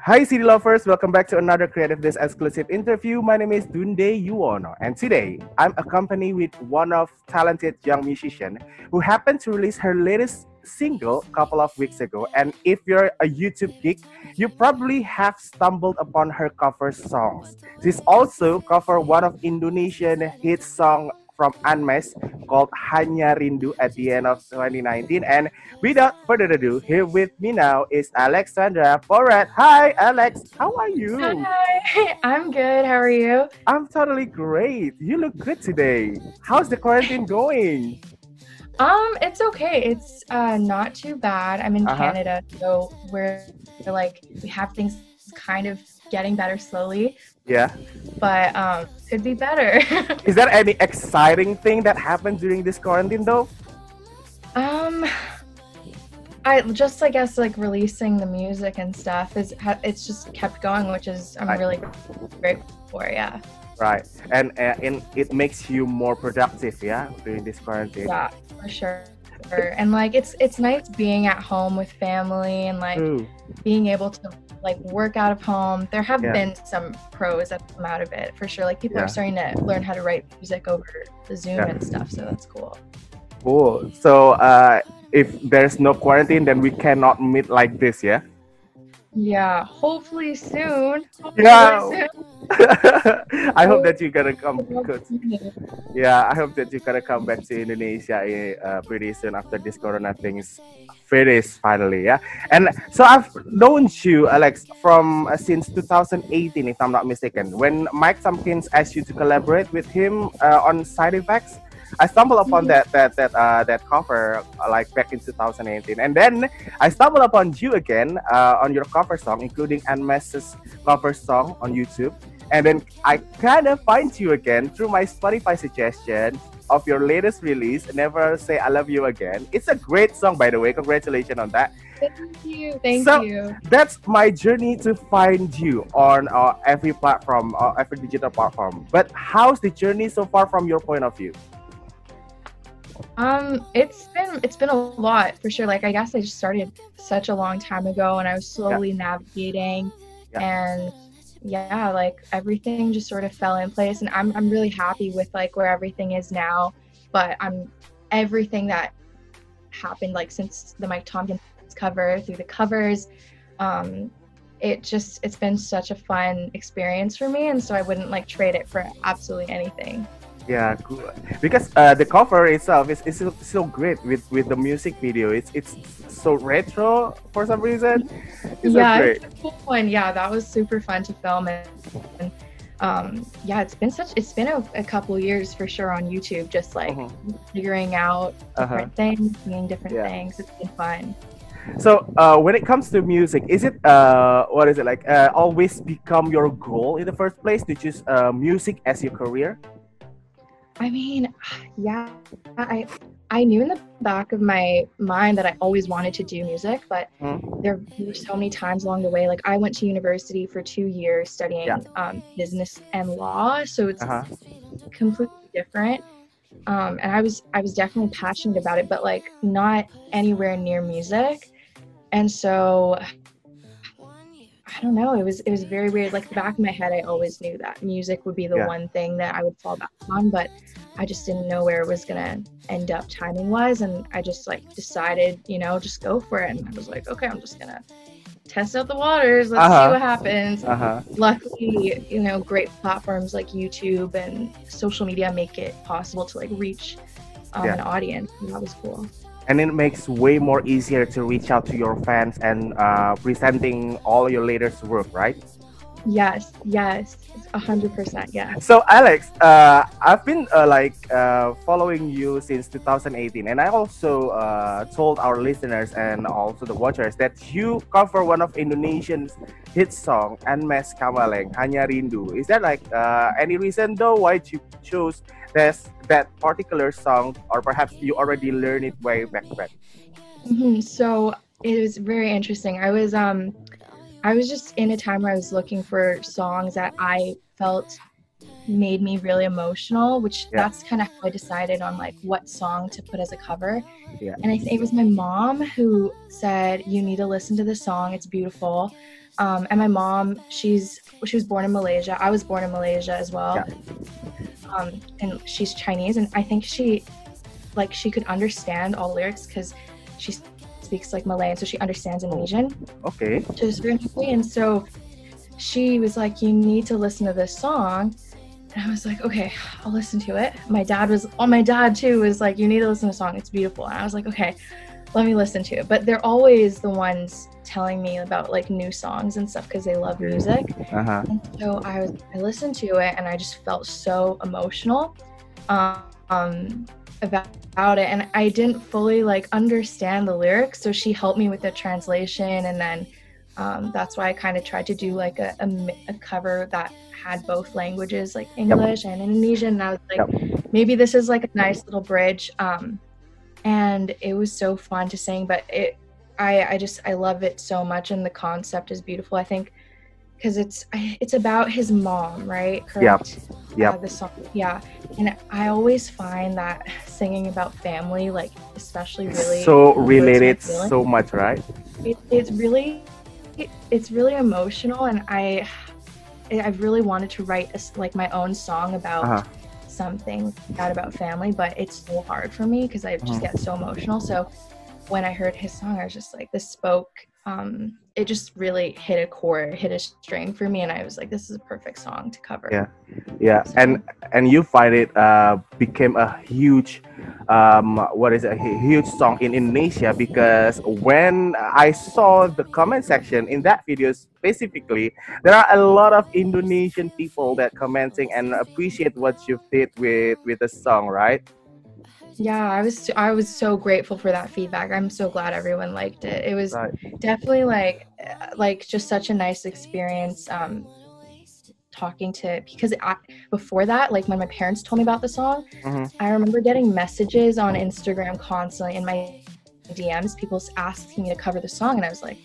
Hi, city lovers. Welcome back to another Creative Disc exclusive interview. My name is Dunde Yuwono, and today I'm accompanied with one of talented young musician who happened to release her latest single a couple of weeks ago. And if you're a YouTube geek, you probably have stumbled upon her cover songs. She's also covered one of Indonesian hit song from Andmesh called Hanya Rindu at the end of 2019. And without further ado, here with me now is Alexa Porat. Hi, Alex. How are you? Hi, I'm good. How are you? I'm totally great. You look good today. How's the quarantine going? It's okay. It's not too bad. I'm in Uh-huh. Canada, so we have things kind of getting better slowly, Yeah. but could be better. Is there any exciting thing that happened during this quarantine though? um, I just I guess like releasing the music and stuff it's just kept going, which is I'm Right. really grateful for. Yeah, Right. And it makes you more productive, yeah, during this quarantine. yeah, for sure. And like it's nice being at home with family and like True. being able to like work out of home. There have Yeah. been some pros that come out of it for sure. Like people Yeah. are starting to learn how to write music over the Zoom Yeah. and stuff, so that's cool. Cool. So, if there's no quarantine, then we cannot meet like this, yeah? Yeah, hopefully soon. Yeah. I hope that you're gonna come. Good. Soon. Yeah, I hope that you're gonna come back to Indonesia pretty soon after this Corona thing is finished finally. Yeah, and so I've known you, Alex, from since 2018, if I'm not mistaken, when Mike Tompkins asked you to collaborate with him on side effects. I stumbled upon that cover like back in 2018, and then I stumbled upon you again on your cover song, including Andmesh's cover song on YouTube, and then I kind of find you again through my Spotify suggestion of your latest release, "Never Say I Love You Again." It's a great song, by the way. Congratulations on that. Thank you. Thank So you. that's my journey to find you on every platform, every digital platform. But how's the journey so far from your point of view? It's been a lot for sure. Like I guess I just started such a long time ago and I was Yeah, slowly navigating yeah, and yeah, like everything just sort of fell in place and I'm really happy with like where everything is now. But I'm everything that happened like since the Mike Tompkins cover through the covers, um it's been such a fun experience for me and so I wouldn't like trade it for absolutely anything. yeah. Cool. Because the cover itself is so great with the music video. It's so retro for some reason. It's so Yeah, it's great. a cool one. Yeah, that was super fun to film and yeah, it's been a couple years for sure on YouTube, just like Mhm. figuring out Uh-huh. different things, seeing different Yeah. things. It's been fun. So when it comes to music, is it what is it like? Always become your goal in the first place to choose music as your career? I mean, yeah, I I knew in the back of my mind that I always wanted to do music, but Mhm. there were so many times along the way. Like I went to university for 2 years Yeah. studying business and law, so it's Uh-huh. completely different. And I was definitely passionate about it, but like not anywhere near music. And so I don't know, it was very weird. Like the back of my head, I always knew that music would be the Yeah. one thing that I would fall back on, but I just didn't know where it was gonna end up timing wise. And I just like decided, just go for it. And I was like, okay, I'm just gonna test out the waters. Let's see Uh-huh. what happens. Uh-huh. Luckily, great platforms like YouTube and social media make it possible to like reach Yeah. an audience. And that was cool. And it makes way more easier to reach out to your fans and presenting all your latest work, right? Yes, yes, 100%. Yes. So Alex, I've been following you since 2018, and I also told our listeners and also the watchers that you cover one of Indonesian's hit song, Andmesh Kamaleng, Hanya Rindu. Is there like any reason though why you chose that particular song, or perhaps you already learned it way back then? So it was very interesting. I was just in a time where I was looking for songs that I felt made me really emotional, which that's kind of how I decided on like what song to put as a cover. And I think it was my mom who said, you need to listen to this song, it's beautiful. And my mom, she was born in Malaysia. I was born in Malaysia as well. And she's Chinese, and I think she could understand all the lyrics because she speaks like Malay, and so she understands Indonesian. Okay. To a certain degree, and so she was like, you need to listen to this song. And I was like, okay, I'll listen to it. My dad too was like, you need to listen to the song, it's beautiful. And I was like, okay, let me listen to it. But they're always the ones telling me about like new songs and stuff because they love music. And so I listened to it, and I just felt so emotional about it, and I didn't fully like understand the lyrics, so she helped me with the translation, and then that's why I kind of tried to do like a cover that had both languages, like English and Indonesian. And I was like, maybe this is like a nice little bridge, and it was so fun to sing. But I love it so much, and the concept is beautiful. I think because it's about his mom, right? Correct? The song, and I always find that singing about family, like especially really so related so much, right? It's really emotional, and I really wanted to write like my own song about something about family, but it's so hard for me because I just get so emotional. So when I heard his song, I was just like, this spoke. It just really hit a chord, hit a string for me, and I was like, this is a perfect song to cover. So. And you find it became a huge huge song in Indonesia, because when I saw the comment section in that video specifically, there are a lot of Indonesian people that commenting and appreciate what you did with the song, right? Yeah, I was so grateful for that feedback. I'm so glad everyone liked it. It was definitely like just such a nice experience talking to, because before that, like when my parents told me about the song, I remember getting messages on Instagram constantly in my DMs, people asking me to cover the song, and I was like,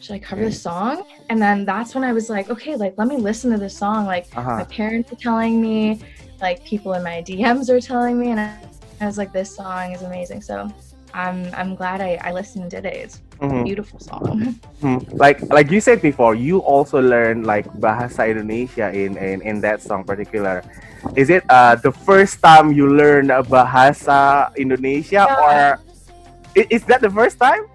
should I cover the song? And then that's when I was like, okay, like let me listen to this song. Like my parents are telling me, like people in my DMs are telling me, and I was like, this song is amazing. So I'm glad I listened and did it. It's a beautiful song. Like you said before, you also learned like bahasa Indonesia in that song particular. Is it the first time you learned bahasa Indonesia, or is that the first time?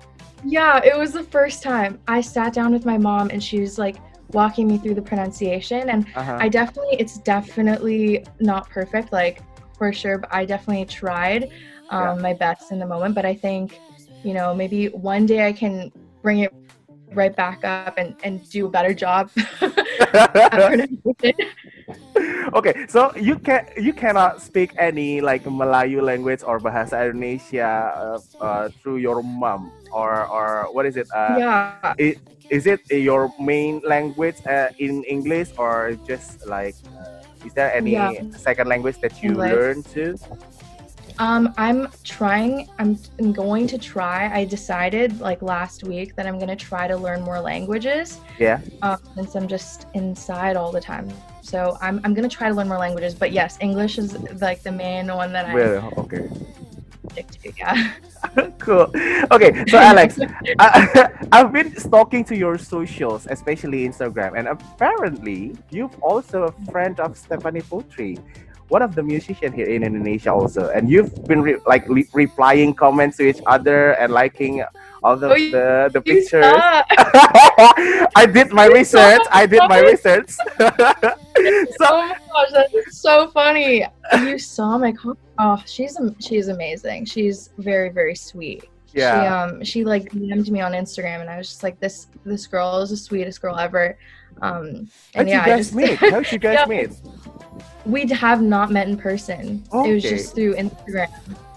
Yeah, it was the first time. I sat down with my mom, and she was like walking me through the pronunciation, and it's definitely not perfect, like for sure, but I definitely tried my best in the moment. But I think, maybe one day I can bring it right back up and do a better job at pronunciation. Okay, so you cannot speak any like Melayu language or bahasa Indonesia through your mom, or what is it? Is it your main language in English, or just like is there any second language that you learn too? I'm going to try. I decided like last week that I'm going to try to learn more languages. Since I'm just inside all the time. So I'm going to try to learn more languages. But yes, English is like the main one that stick to. Cool. Okay, so Alex, I've been stalking to your socials, especially Instagram, and apparently you've also a friend of Stephanie Putri, one of the musicians here in Indonesia also, and you've been replying comments to each other and liking all the pictures. I did my research. So, oh my gosh, that's so funny. You saw my comment. Oh, she's amazing. She's very, very sweet. She like DM'd me on Instagram, and I was just like, this girl is the sweetest girl ever. How'd you guys meet? We have not met in person. It was just through Instagram.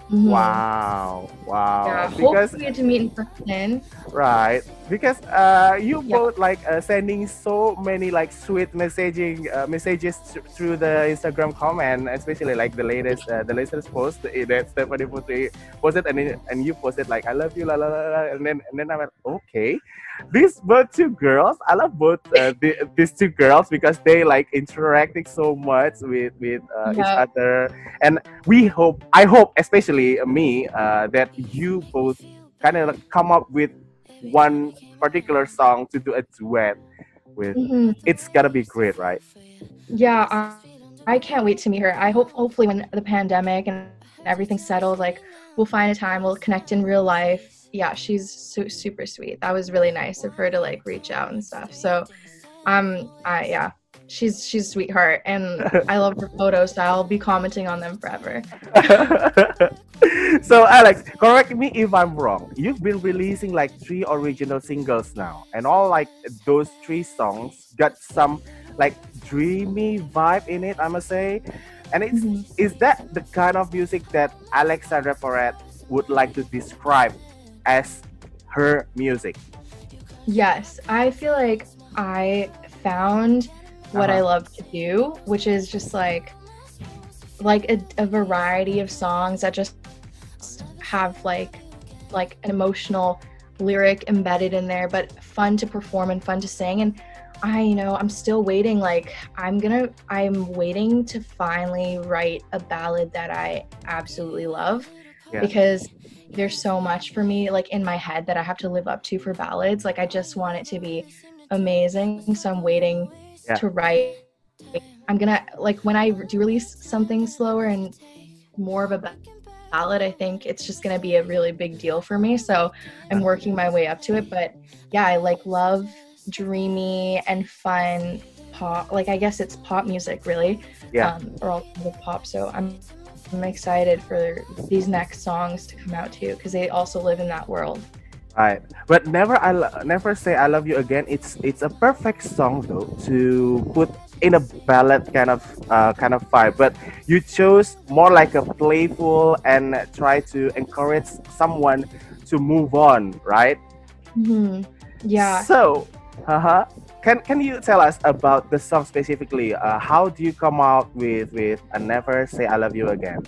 Hmm. Wow, wow. Yeah, Because hopefully we get to meet in person. right, because you Yeah. both like sending so many like sweet messages through the Instagram comment, especially like the latest post that Stephanie Putri posted, and you posted like I love you, la la la, la, and then I went okay, these both two girls, I love both these two girls because they like interacting so much with each Yeah. other, and I hope especially me that you both kind of come up with one particular song to do a duet with. Hmm. It's gotta be great, right? Yeah, I can't wait to meet her. I hope hopefully when the pandemic and everything's settled, like we'll find a time, we'll connect in real life. Yeah, she's super sweet. That was really nice of her to like reach out and stuff. So, yeah, she's a sweetheart, and I love her photos. So I'll be commenting on them forever. So Alex, correct me if I'm wrong. You've been releasing like three original singles now, and all like those three songs got some like dreamy vibe in it, I must say. And it's Hmm. is that the kind of music that Alexa Porat would like to describe as her music? Yes, I feel like I found what I Uh-huh. love to do, which is just like a variety of songs that just have like an emotional lyric embedded in there, but fun to perform and fun to sing. And I'm still waiting. Like I'm waiting to finally write a ballad that I absolutely love, Yeah. because there's so much for me like in my head that I have to live up to for ballads. Like I just want it to be amazing. So I'm waiting Yeah. to write. I'm gonna like when I do release something slower and more of a ballad, I think it's just gonna be a really big deal for me. So I'm Uh, working my way up to it. But yeah, I like love dreamy and fun pop. Like I guess it's pop music really, yeah. or alternative pop. So I'm excited for these next songs to come out too, because they also live in that world. Right, but never say I love you again. It's a perfect song though to put in a ballad kind of vibe. But you chose more like a playful and try to encourage someone to move on, right? Hmm. Yeah. So, uh-huh. Can you tell us about the song specifically? How do you come out with a never say I love you again?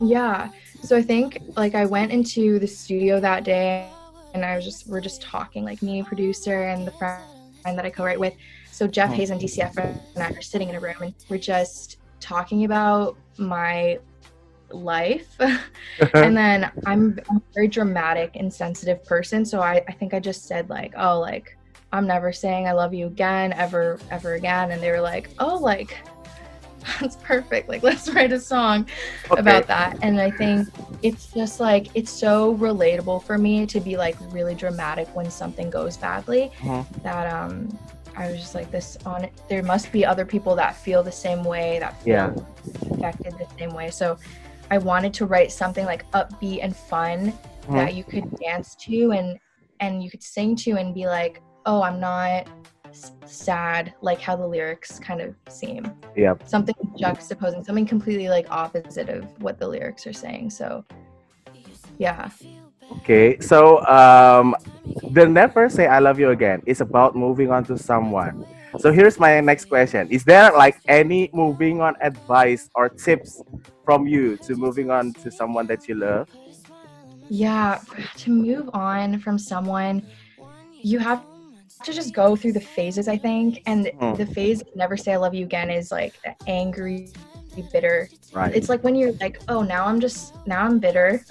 Yeah. So I think like I went into the studio that day and we're just talking, like me, producer, and the friend that I co-write with. So Jeff Mhm. Hayes and DCF and I are sitting in a room and we're just talking about my life. And then I'm a very dramatic and sensitive person. So I think I just said like, oh, like I'm never saying I love you again, ever again. And they were like, oh, like that's perfect. Like, let's write a song Okay. about that. And I think it's just like, it's so relatable for me to be like really dramatic when something goes badly, Mhm. that I was just like, there must be other people that feel the same way, that Yeah. feel affected the same way. So I wanted to write something like upbeat and fun Mhm. that you could dance to and you could sing to and be like, oh, I'm not sad, like how the lyrics kind of seem. Yeah. Something juxtaposing, something completely like opposite of what the lyrics are saying. So yeah. Okay. So the never say I love you again is about moving on to someone. So here's my next question. Is there like any moving on advice or tips from you to moving on to someone that you love? Yeah, to move on from someone, you have to just go through the phases, I think. And the Hmm. phase never say I love you again is like the angry, bitter. Right. It's like when you're like, oh, now I'm bitter.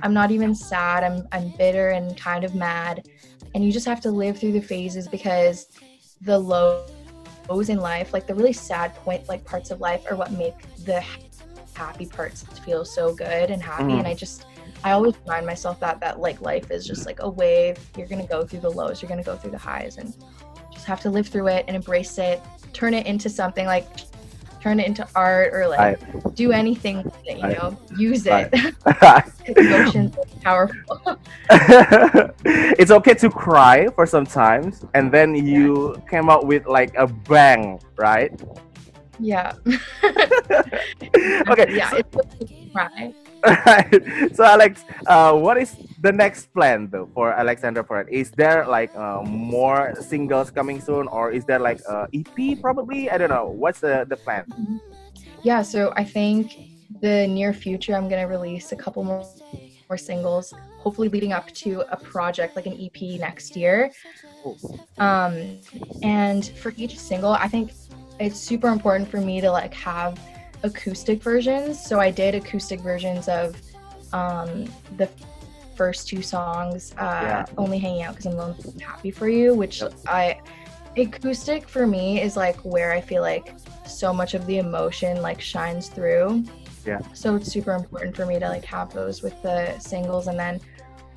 I'm not even sad. I'm bitter and kind of mad. And you just have to live through the phases, because the lows in life, like the really sad point, like parts of life, are what make the happy parts feel so good and happy. And Hmm. I always remind myself that like life is just like a wave. You're gonna go through the lows, you're gonna go through the highs, and just have to live through it and embrace it. Turn it into something, like turn it into art, or like Right. do anything with it, Right. use Right. it. Because emotions are powerful. It's okay to cry for some times, and then Yeah. you came out with like a bang, right? Yeah. Okay. Yeah, So it's okay to cry. Right. So Alex, what is the next plan though for Alexandra Porat? Is there like more singles coming soon, or is there like EP probably? I don't know. What's the plan? Yeah, so I think the near future, I'm gonna release a couple more singles, hopefully leading up to a project like an EP next year. And for each single, I think it's super important for me to like have acoustic versions. So I did acoustic versions of the first two songs, Only Hanging Out Because I'm Lonely and Happy for You, which acoustic for me is like where I feel like so much of the emotion like shines through. Yeah. So it's super important for me to like have those with the singles, and then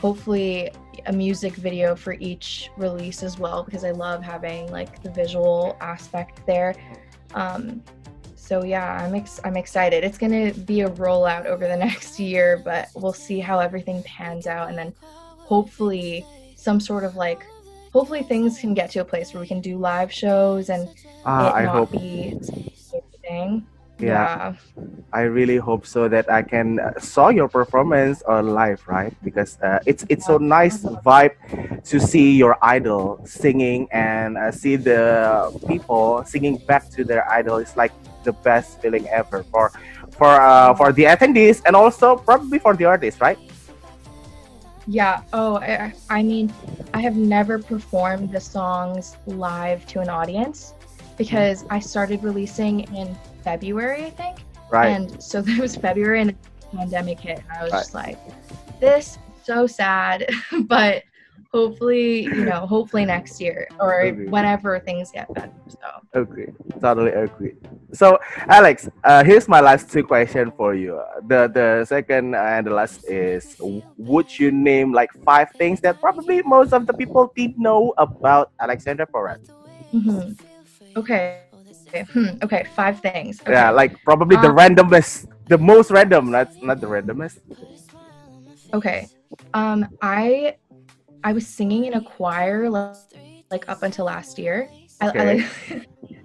hopefully a music video for each release as well, because I love having like the visual aspect there. So yeah, I'm excited. It's gonna be a rollout over the next year, but we'll see how everything pans out, and then hopefully some sort of like, hopefully things can get to a place where we can do live shows and I hope. be a thing. Yeah, I really hope so that I can saw your performance on live, right? Because it's so nice vibe to see your idol singing and see the people singing back to their idol. It's like the best feeling ever for the attendees and also probably for the artist, right? Yeah. Oh, I mean, I have never performed the songs live to an audience because I started releasing in February, I think. Right. And so that was February and the pandemic hit. And I was just like, this is so sad, but hopefully next year or whenever things get better. So agree, totally agree. So Alex, here's my last two questions for you. The second and the last is, would you name like 5 things that probably most of the people did know about Alexandra Porat? Okay. Okay, 5 things. Okay. Yeah, like probably the randomest, the most random. That's not the randomest. Okay. I was singing in a choir like up until last year. I like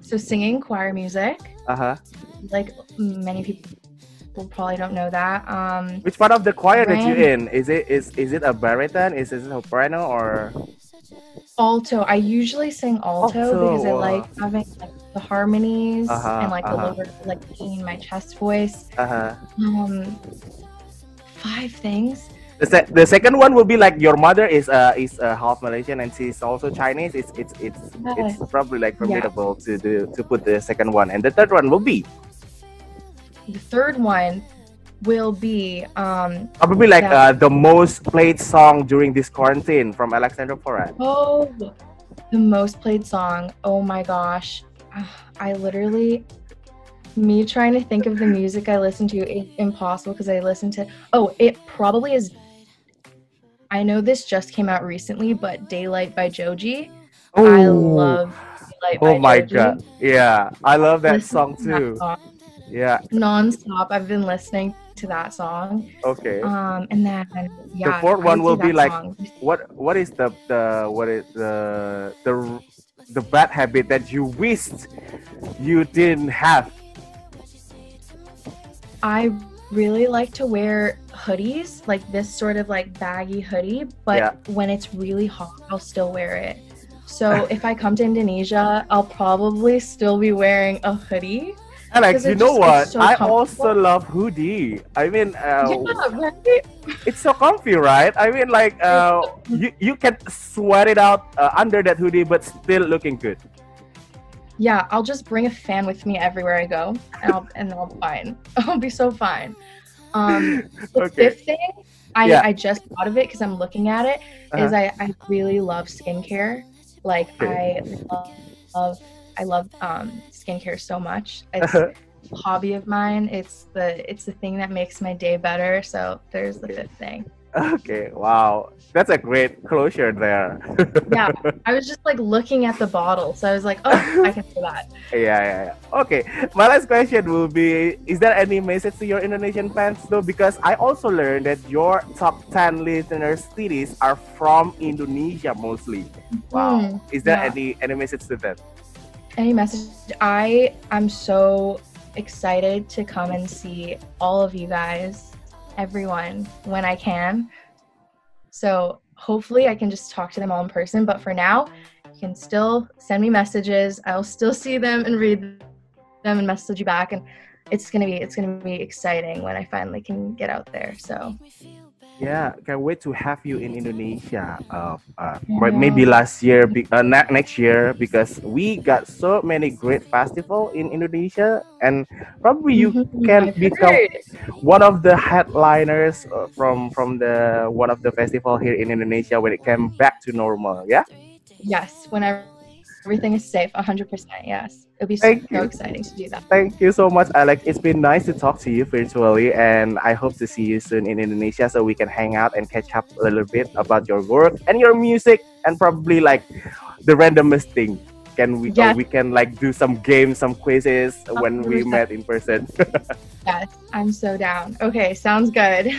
so singing choir music. Like many people probably don't know that. Which part of the choir that you in? Is it a baritone? Is it a soprano or alto? I usually sing alto because I like having like the harmonies and like the lower like in my chest voice. 5 things. The second one will be like your mother is half Malaysian and she's also Chinese. It's probably like formidable to put the second one, and the third one will be. The third one will be probably like the most played song during this quarantine from Alexandra Porat. Oh, the most played song. Oh my gosh, I literally. Me trying to think of the music I listen to is impossible because I listen to. Oh, it probably is. I know this just came out recently, but Daylight by Joji. Oh, I love Daylight by Joji. Oh my god. Yeah, I love that song too. Yeah. Non-stop, I've been listening to that song. Okay. And then the fourth one will be like song. What is the bad habit that you wished you didn't have? I really like to wear hoodies, like this sort of like baggy hoodie, but when it's really hot, I'll still wear it. So if I come to Indonesia, I'll probably still be wearing a hoodie. Alex, you know what? So I also love hoodie. I mean, right? It's so comfy, right? I mean, like you can sweat it out under that hoodie, but still looking good. Yeah, I'll just bring a fan with me everywhere I go, and I'll be fine. I'll be so fine. The fifth thing, I just thought of it because I'm looking at it, is I really love skincare. Like I love skincare so much. It's a hobby of mine. It's the thing that makes my day better. So there's the fifth thing. Okay, wow, that's a great closure there. Yeah, I was just like looking at the bottle, so I was like, oh, I can do that. Yeah. Okay, my last question will be: is there any message to your Indonesian fans though? Because I also learned that your top 10 listeners cities are from Indonesia mostly. Wow, is there any message to that? Any message? I'm so excited to come and see all of you guys everyone when I can. So hopefully I can just talk to them all in person. But for now, you can still send me messages. I'll still see them and read them and message you back. And it's gonna be exciting when I finally can get out there. So Yeah, can't wait to have you in Indonesia. Maybe yeah. last year, next year, because we got so many great festival in Indonesia, and probably you can I've become heard. one of the headliners from the one of the festival here in Indonesia when it came back to normal. Yeah. Yes, whenever everything is safe, 100%. Yes, it'll be so Thank you. exciting to do that. Thank you so much, Alex. It's been nice to talk to you virtually, and I hope to see you soon in Indonesia so we can hang out and catch up a little bit about your work and your music, and probably like the randomest thing. Can we? Yes, We can like do some games, some quizzes when we 100%. met in person. Yes, I'm so down. Okay, sounds good.